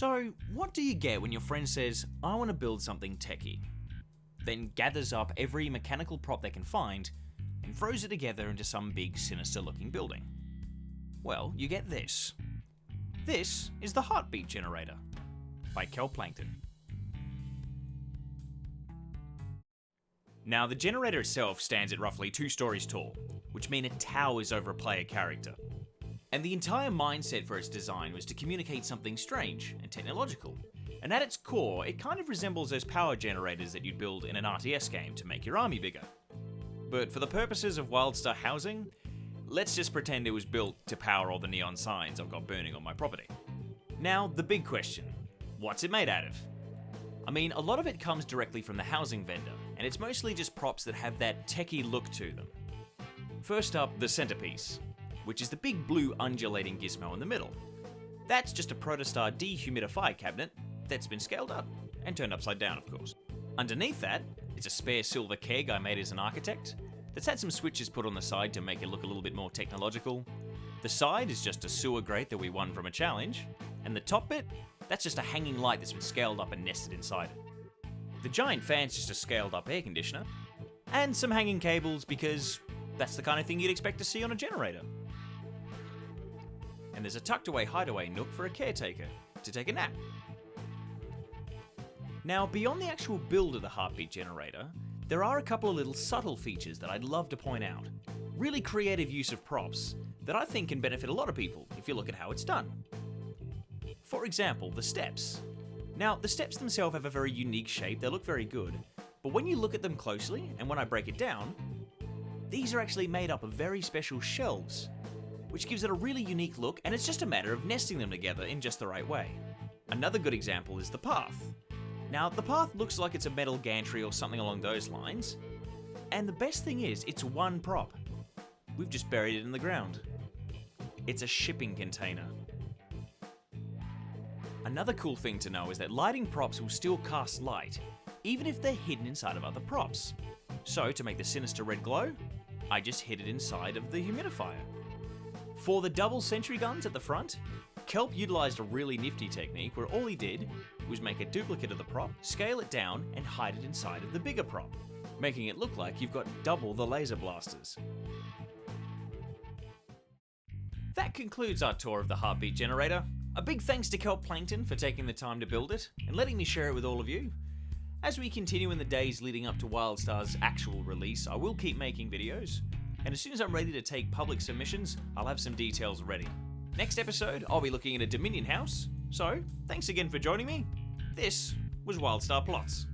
So, what do you get when your friend says, I want to build something techie? Then gathers up every mechanical prop they can find and throws it together into some big sinister looking building. Well, you get this. This is the Heartbeat Generator by KelpPlankton. Now, the generator itself stands at roughly 2 stories tall, which means it towers over a player character. And the entire mindset for its design was to communicate something strange and technological. And at its core, it kind of resembles those power generators that you'd build in an RTS game to make your army bigger. But for the purposes of WildStar housing, let's just pretend it was built to power all the neon signs I've got burning on my property. Now, the big question, what's it made out of? I mean, a lot of it comes directly from the housing vendor, and it's mostly just props that have that techie look to them. First up, the centerpiece, which is the big blue undulating gizmo in the middle. That's just a Protostar dehumidifier cabinet that's been scaled up, and turned upside down of course. Underneath that is a spare silver keg I made as an architect, that's had some switches put on the side to make it look a little bit more technological. The side is just a sewer grate that we won from a challenge, and the top bit, that's just a hanging light that's been scaled up and nested inside it. The giant fan's just a scaled up air conditioner, and some hanging cables because that's the kind of thing you'd expect to see on a generator. And there's a tucked away hideaway nook for a caretaker to take a nap. Now, beyond the actual build of the Heartbeat Generator, there are a couple of little subtle features that I'd love to point out. Really creative use of props that I think can benefit a lot of people if you look at how it's done. For example, the steps. Now, the steps themselves have a very unique shape, they look very good, but when you look at them closely, and when I break it down, these are actually made up of very special shelves, which gives it a really unique look, and it's just a matter of nesting them together in just the right way. Another good example is the path. Now, the path looks like it's a metal gantry or something along those lines, and the best thing is, it's one prop. We've just buried it in the ground. It's a shipping container. Another cool thing to know is that lighting props will still cast light, even if they're hidden inside of other props. So, to make the sinister red glow, I just hid it inside of the humidifier. For the double sentry guns at the front, Kelp utilised a really nifty technique where all he did was make a duplicate of the prop, scale it down, and hide it inside of the bigger prop, making it look like you've got double the laser blasters. That concludes our tour of the Heartbeat Generator. A big thanks to KelpPlankton for taking the time to build it and letting me share it with all of you. As we continue in the days leading up to WildStar's actual release, I will keep making videos, and as soon as I'm ready to take public submissions, I'll have some details ready. Next episode, I'll be looking at a Dominion house, so thanks again for joining me. This was WildStar Plotz.